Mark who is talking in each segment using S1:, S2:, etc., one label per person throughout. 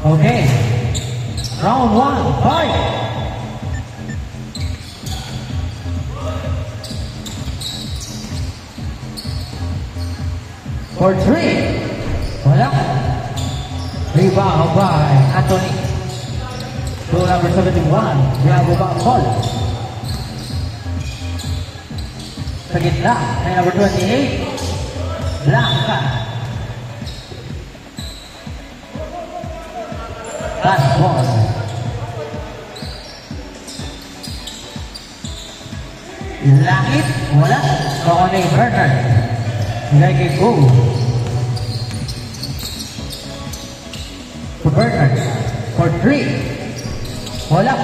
S1: Okay. Round 1, fight! For 3. Wala. Rebound by Anthony. To number 71. Diago Bacol. Sa gitna. May number 28. Blanca. Last ball. Langit. Wala. Connie Bernard. Bigay kay Go. To Bernard. For 3. Wala.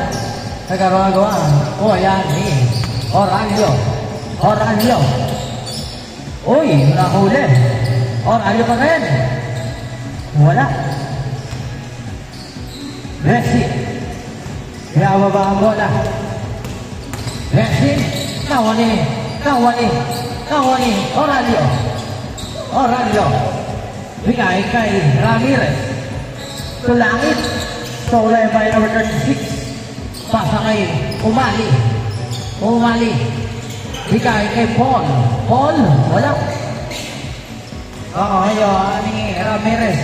S1: Nagagawa. O, ayan. Oralio. Oralio. Uy, nahuli. Oralio pa rin. Wala. Messi. Kaya baba ang bola. Messi. Kawani. Kawani. Kawani. Oralio. Oralio. Bigay kay Ramirez. Tulangit. Solay by number 36. Pasa kay Umali. Umali. Bigay kay Paul. Paul. Wala. Oo, yun. Ni Ramirez.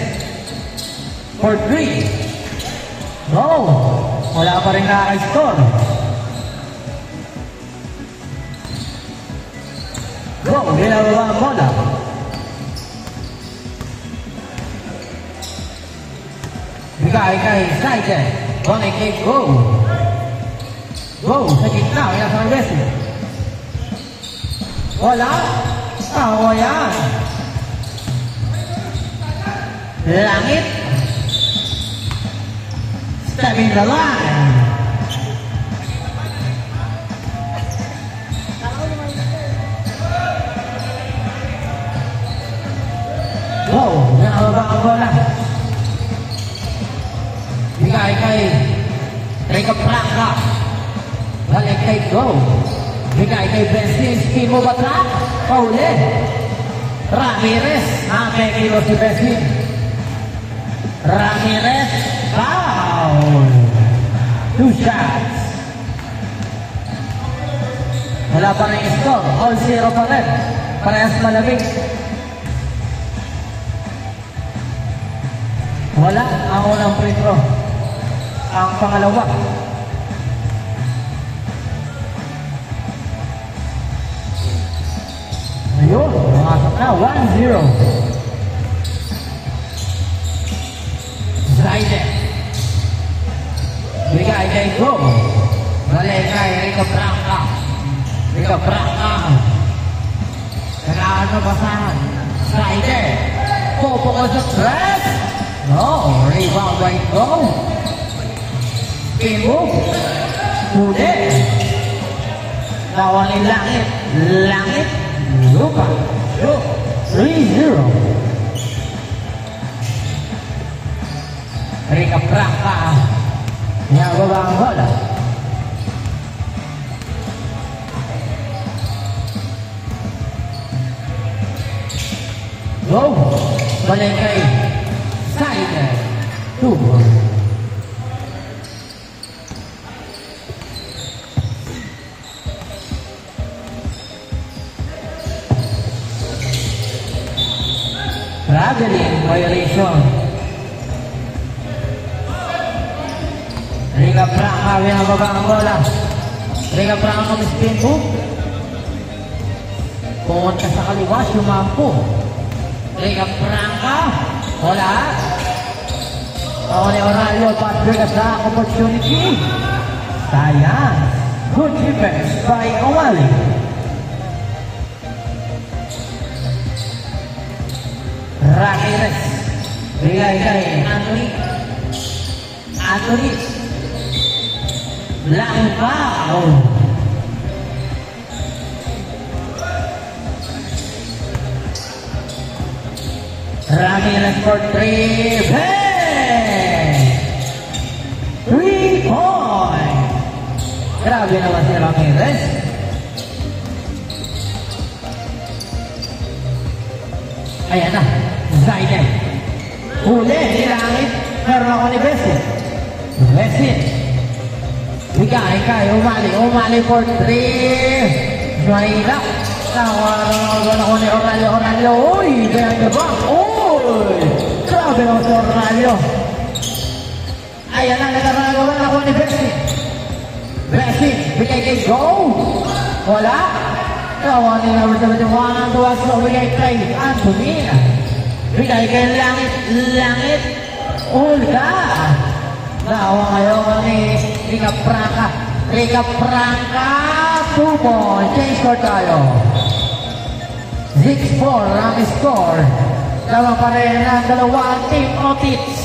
S1: For 3. No. Wala pa rin na-score. Go. Ginagawa ang bola. Bigay kay Saide. Balik kay Go. Go. Sa gitna. Kaya sa Messi. Wala. Tawa yan. Langit. Stepping the line. Wow, nakababa ang bola. Bigay kay Rico Blanca. Balik kay Go. Bigay kay Bensin. Mo ba na? Pauli. Ramirez. Nakakikilo si Bensin. Ramirez. Foul. 2 shots. Wala pa rin score. All 0 pa rin. Parehas malamig. Wala ang unang free throw. Ang pangalawa. Ayun. Pumasok na. 1-0. Zaide. Bigay kay Go. Balik kay Rico Blanca. Rico Blanca. Kailangan mabasahan. Zaide. Popo ko sa stress. No. Rebound by Go. Spin move. Huli. Nawalin langit. Langit. Lupa. 3-0. Rico Blanca. Nababa ang bola. Go. Balik kay Saide. 2. Traveling violation. Rico Blanca, binababa ang bola. Rico Blanca spin move. Pumunta sa kaliwa, sumampo. Rico Blanca. Wala. Pauli Oralio, Patrick sa opportunity. Sayang. Good defense by Owali. Ramirez. Bigay kay Anthony. Anthony. Blanca. Ramirez for 3. Hey! 3-point. Grabe naman si Ramirez. Ayan na. Zaide. Huli. Langit. Meron ako ni Bessie. Bessie. Bigay kay umali for 3. Mahirap. Nawaran ako ni Oralio. Uy, behind the back. Uy, grabe ako si Oralio. Ayan ang nagkakagawan ako ni Bessie. Bessie, bigay kay Go. Wala. Kawan ni number 71 ang tuwas na bigay kay Anthony. Bigay kay Langit. Ulga. Nawa ngayon ni Rica Franca. 2 points. Change score tayo. 6-4 ang score. Dalawa pa rin ang dalawang team Otits.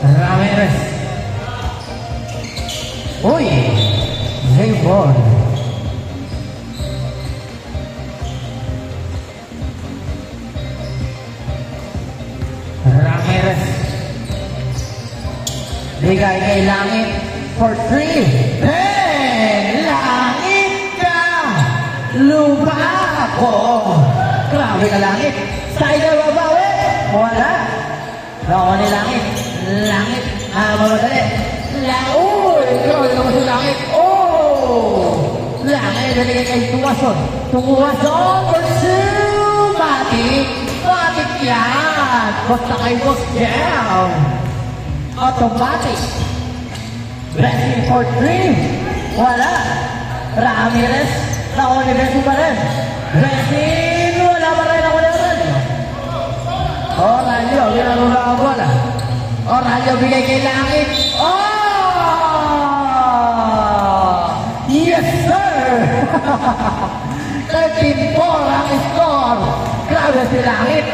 S1: Ramirez. Uy! Zaybon. Ramirez. Bigay kay Langit for 3. Hey! Langit ka! Lupa ako! Grabe ka, Langit! Side na babawi! Wala! Nakuha ni Langit. Mamadali. Uy! Grabe naman si Langit. Oh! Langit, naligay kay Tuwason. Tuwason for 2! Matik yan! Basta kay Boss Jam! Automatic. Blessing for 3. Wala. Ramirez. Nakuha ni Blessing pa rin. Blessing. Wala pa rin ako na rin. Oralio. Ginanula ang bola. Oralio bigay kay Langit. Oh! Yes, sir! 13-4 ang score. Grabe si Langit.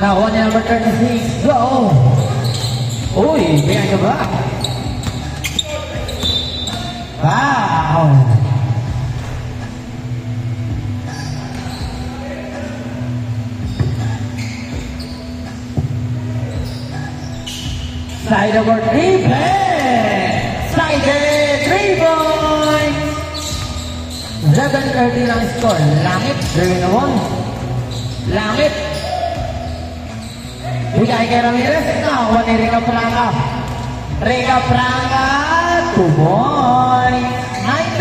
S1: Nakuha niya number 36. Go! Uy, behind the back. Wow! Side number 3. Side 3 points. 7-30 lang score. Langit. 3-1. Langit. Bigay kay Ramirez. Nakuha ni Rica Franca. 2 points.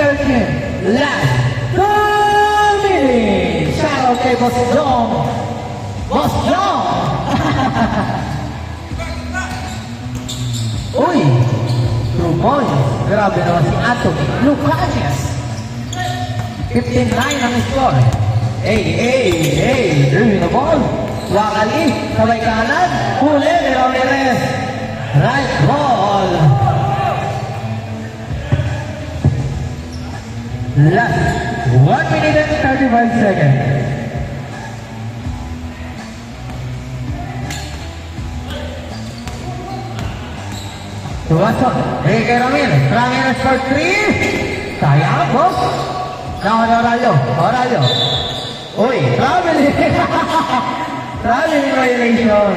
S1: 9-13. Last 2 minutes. Shout out kay Boss John. Boss John. Uy. 2 points. Grabe naman si Anthony Lucanias. 15-9 ang score. Hey. Drew the ball. Wakali, sabay kanan, huli ni Ramirez. Right ball. Last 1 minute and 35 seconds. Tuwasok, kay Ramirez. Ramirez for 3. Sayang, boss. Oralio. Uy, traveling. Traveling violation.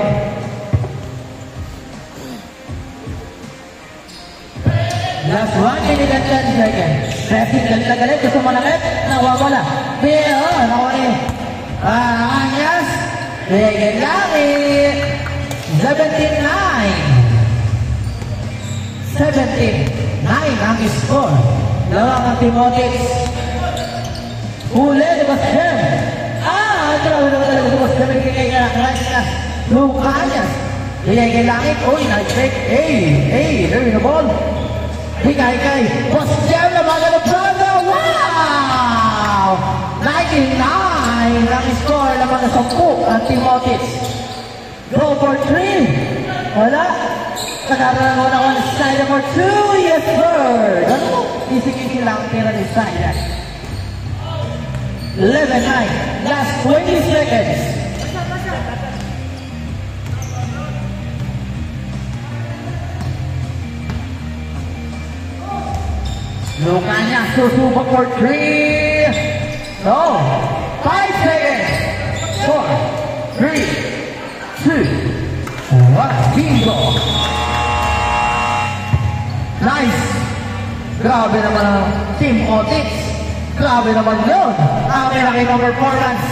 S1: Last 1 minute and 10 seconds. Pressing, galit. Gusto malakit. Nawawala. Pero, nakuha ni Anyas. Bigyan langit. 17-9 ang score. Dalawang ang Timotics. Huli ni Bashem. Grabe naman talaga si Bashem. Bigay kay Lucanias. Bigay kay Langit. Uy, nice break. Hey, there you ball. Bigay kay Bashem na mga Prada. Wow! 99 ang score naman na 10 ang Timotics. Go for 3. Wala. Nakaroon ako ng side for 2. Yes, sir. Easy lang tira ni side. 11-9. Last 20 seconds. Lucanias susubok for 3. No. 5 seconds. 4, 3, 2, 1. Bingo! Nice! Grabe naman ang Team Otix. Grabe naman yun. Ang pinakita performance.